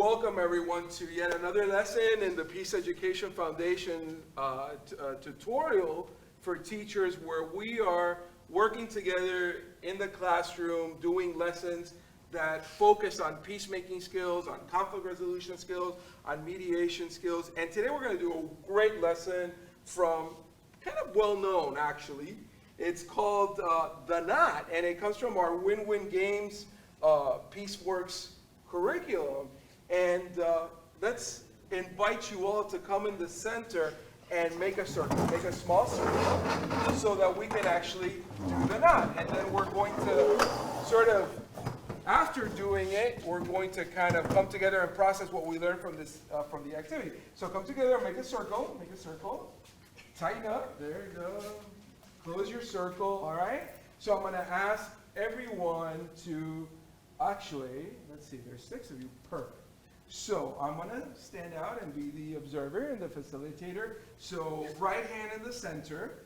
welcome everyone to yet another lesson in the Peace Education Foundation tutorial for teachers, where we are working together in the classroom doing lessons that focus on peacemaking skills, on conflict resolution skills, on mediation skills. And today we're going to do a great lesson from kind of well known, actually. It's called The Knot, and it comes from our Win-Win Games PeaceWorks curriculum. And let's invite you all to come in the center and make a circle, make a small circle, so that we can actually do the knot. And then we're going to sort of, after doing it, we're going to kind of come together and process what we learned from this, from the activity. So come together and make a circle, tighten up, there you go. Close your circle, all right? So I'm gonna ask everyone to, actually, let's see, there's 6 of you, perfect. So I'm gonna stand out and be the observer and the facilitator. So right hand in the center,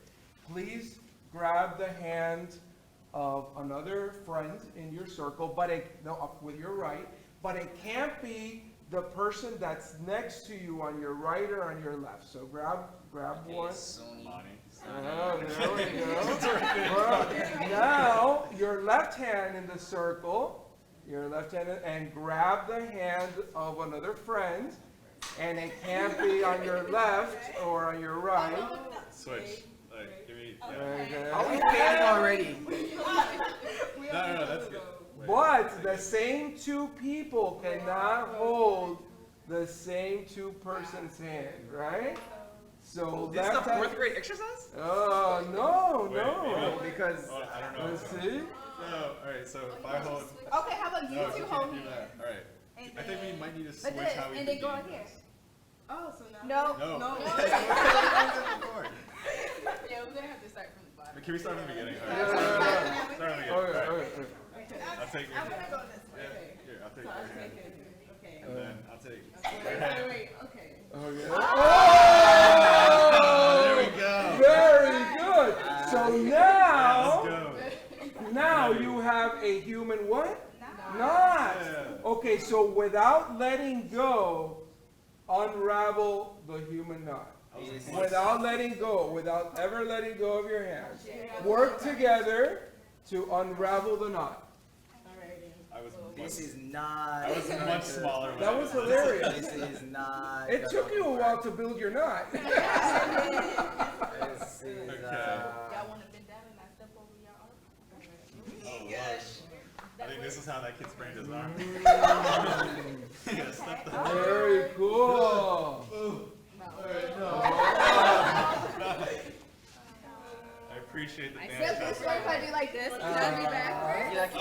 please grab the hand of another friend in your circle, but up with your right, but it can't be the person that's next to you on your right or on your left. So grab one. Oh, there we go. Now, your left hand in the circle, and grab the hand of another friend, and it can't be on your left or on your right. Switch. Like, give me. Okay. Are we paying already? No, that's good. Wait, But the same 2 people cannot hold the same 2 persons' hand, right? So This is the left hand. 4th grade exercise? Oh, no. Wait, Because Oh, I don't know. Let's see. No, alright, so if I hold. Okay, how about you No, two you hold can't do me? that. Alright. I think we might need to switch But then, how we and do they go out games. here. Oh, so now. No. No. No. Yeah, we're gonna have to start from the bottom. But can we start from the beginning? Yeah. Alright. Start from the beginning. Okay, Alright. okay. I'll take I'm your gonna go this way. Yeah, Okay. here, I'll take So your I'll hand. take it. Okay. And then I'll take. Wait. Okay. Okay. There we go. Very good. So Let's go. now you have a human what? Knot. Yeah. Okay, so without letting go, unravel the human knot. Without letting go, without ever letting go of your hands. Work together to unravel the knot. I was this is not. I was much smaller. when That I was did hilarious. This is not. It took you a while to build your knot. This is. Okay. Y'all wanna bend down and I step over your arm? Oh, wow. I think this is how that kid's brain does not. You gotta step the Very cool. I appreciate the Except dance. this way, if I do like this, can I be backwards?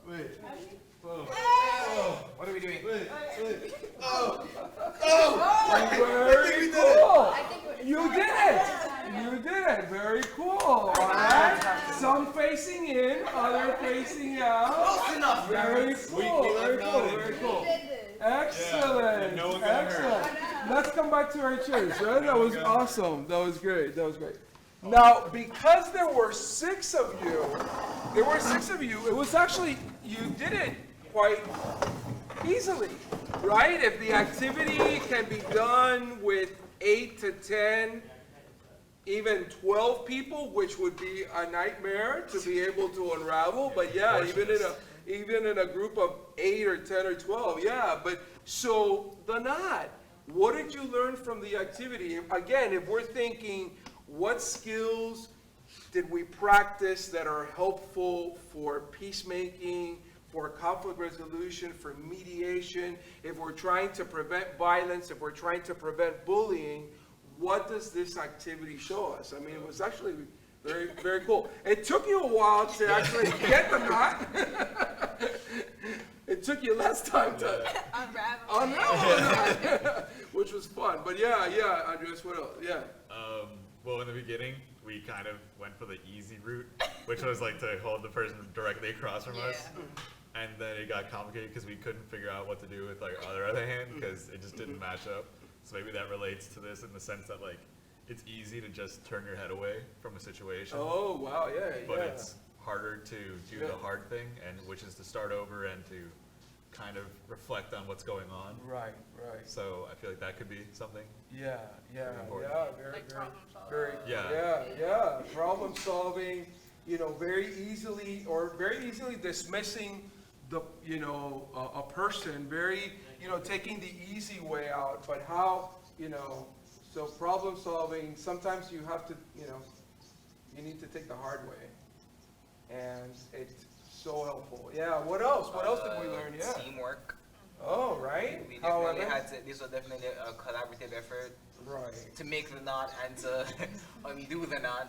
Wait. Whoa. What are we doing? Wait. Very cool. I think we're. You did it. You did it. Very cool. All right. Some facing in, other facing out. Close enough. Very cool. we Very cool. nodded. Very cool. We did this. Excellent. Yeah, no one got hurt. Excellent. Let's come back to our chairs. Right? That was awesome. That was great. That was great. Now, because there were 6 of you, it was actually, you did it quite easily, right? If the activity can be done with 8 to 10, even 12 people, which would be a nightmare to be able to unravel, but yeah, even in a group of 8 or 10 or 12, yeah. But so the knot, what did you learn from the activity? Again, if we're thinking, what skills did we practice that are helpful for peacemaking, for conflict resolution, for mediation? If we're trying to prevent violence, if we're trying to prevent bullying, what does this activity show us? I mean, it was actually very, very cool. It took you a while to actually get the knot. It took you less time to unravel the knot, which was fun. But yeah, Andres, what else? Yeah. Well, in the beginning, we kind of went for the easy route, which was like to hold the person directly across from us. And then it got complicated because we couldn't figure out what to do with like our other hand because it just didn't match up. So maybe that relates to this in the sense that like it's easy to just turn your head away from a situation. Oh, wow, But yeah. it's harder to do the hard thing, and which is to start over and to kind of reflect on what's going on. Right, right. So I feel like that could be something. Yeah, yeah, important. yeah, very, Like very, problem solving. very, Yeah. yeah. Problem solving, very easily dismissing the, a person, very, taking the easy way out, but how, so problem solving, sometimes you have to, you need to take the hard way. And it's so helpful. Yeah, what else? What else did we learn? Yeah. Teamwork. Oh, right? We However, definitely had to, this was definitely a collaborative effort right. to make the knot and to undo the knot.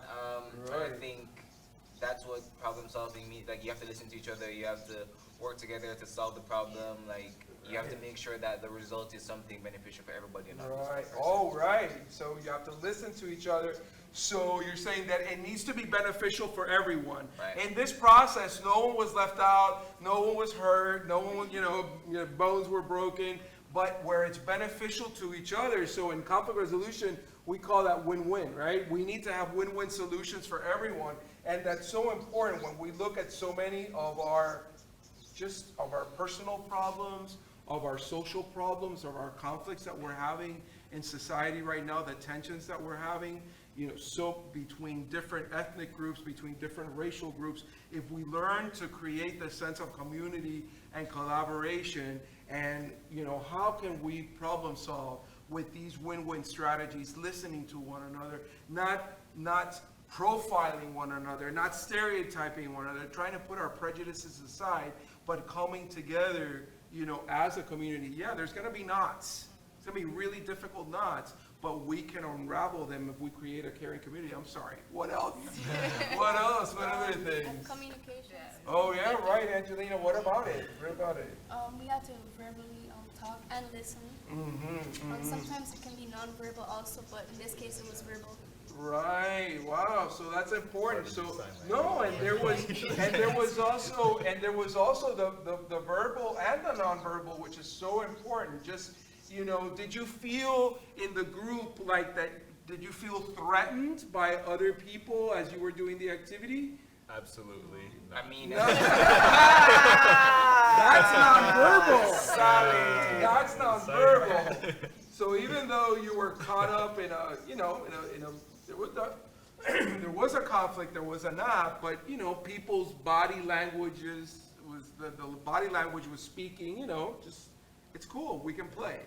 Right. I think that's what problem solving means. Like, you have to listen to each other, you have to work together to solve the problem. Like, you have to make sure that the result is something beneficial for everybody and not just one Right. person. Oh, right. So you have to listen to each other. So you're saying that it needs to be beneficial for everyone. Right. In this process, no one was left out, no one was hurt, no one, bones were broken, but where it's beneficial to each other. So in conflict resolution, we call that win-win, right? We need to have win-win solutions for everyone. And that's so important when we look at so many of our personal problems, of our social problems, of our conflicts that we're having in society right now, the tensions that we're having, so between different ethnic groups, between different racial groups, if we learn to create the sense of community and collaboration, and how can we problem solve with these win-win strategies, listening to one another, not profiling one another, not stereotyping one another, trying to put our prejudices aside, but coming together, as a community. Yeah, there's going to be knots. It's going to be really difficult knots, but we can unravel them if we create a caring community. I'm sorry. What else? What else? What other things? Communication. Oh, yeah, right, Angelina. What about it? What about it? We have to verbally talk and listen. Sometimes it can be nonverbal also, but in this case it was verbal. Right. Wow. So that's important. So Sign no, and there was also the verbal and the nonverbal, which is so important. Just did you feel in the group like that? Did you feel threatened by other people as you were doing the activity? Absolutely. I mean, That's nonverbal. Solid. That's nonverbal. So even though you were caught up in there was a conflict, there was a knot, but people's body languages the body language was speaking. Just it's cool. We can play.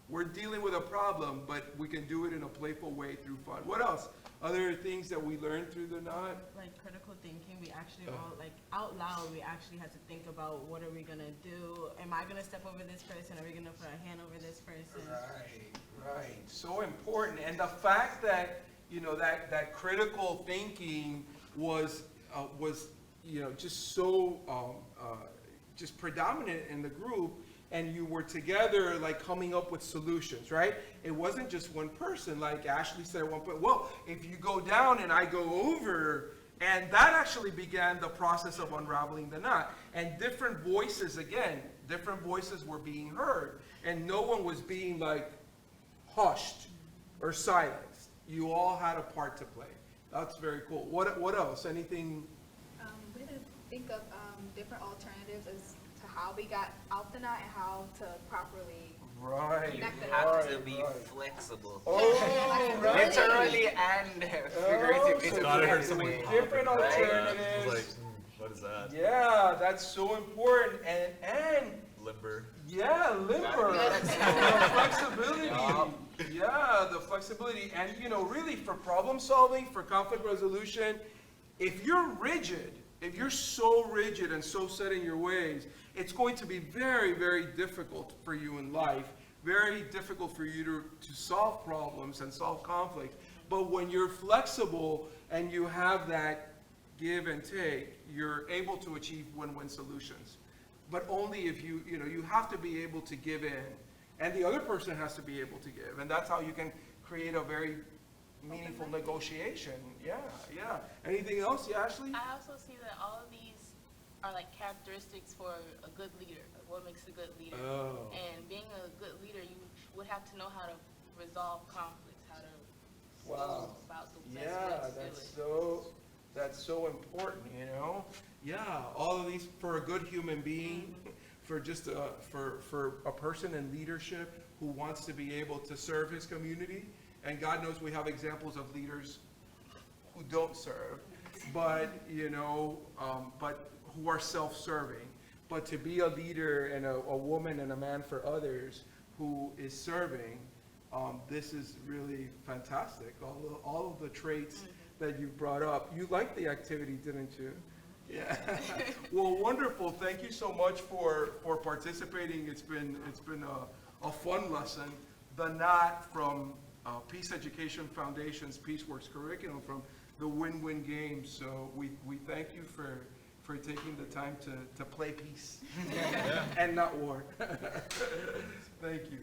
We're dealing with a problem, but we can do it in a playful way through fun. What else? Other things that we learned through the knot? Like critical thinking, we actually all, like out loud, we actually had to think about what are we gonna do? Am I gonna step over this person? Are we gonna put our hand over this person? Right. So important. And the fact that, that critical thinking was just so, just predominant in the group, and you were together, like coming up with solutions, right? It wasn't just one person, like Ashley said at one point, well, if you go down and I go over, and that actually began the process of unraveling the knot. And different voices were being heard, and no one was being like hushed or silenced. You all had a part to play. That's very cool. What else? Anything? We had to think of different alternatives as to how we got out the knot and how to properly Right. you connect the have dots. to be flexible. Oh, right. Literally and figuratively. so Thought I heard with something pop different in the back. alternatives. I was like, what is that? Yeah, that's so important. And Limber. yeah, limber. The flexibility. Yeah, the flexibility. And really for problem solving, for conflict resolution, if you're rigid, if you're so rigid and so set in your ways, it's going to be very, very difficult for you in life, very difficult for you to solve problems and solve conflict. But when you're flexible and you have that give and take, you're able to achieve win-win solutions. But only if you have to be able to give in, and the other person has to be able to give. And that's how you can create a very meaningful negotiation. Yeah. Anything else, Ashley? I also see that all of these are like characteristics for a good leader. Like what makes a good leader? Oh. And being a good leader, you would have to know how to resolve conflicts, how to Wow. go about the best Yeah, way to do it. that's so important, Yeah, all of these for a good human being, for just, for a person in leadership who wants to be able to serve his community. And God knows we have examples of leaders who don't serve, but, but who are self-serving. But to be a leader and a woman and a man for others who is serving, this is really fantastic. All of the traits that you brought up. You liked the activity, didn't you? Yeah. Well, wonderful. Thank you so much for participating. It's been a fun lesson. The knot from Peace Education Foundation's PeaceWorks curriculum from the Win-Win Games. So we thank you for taking the time to play peace and not war. Thank you.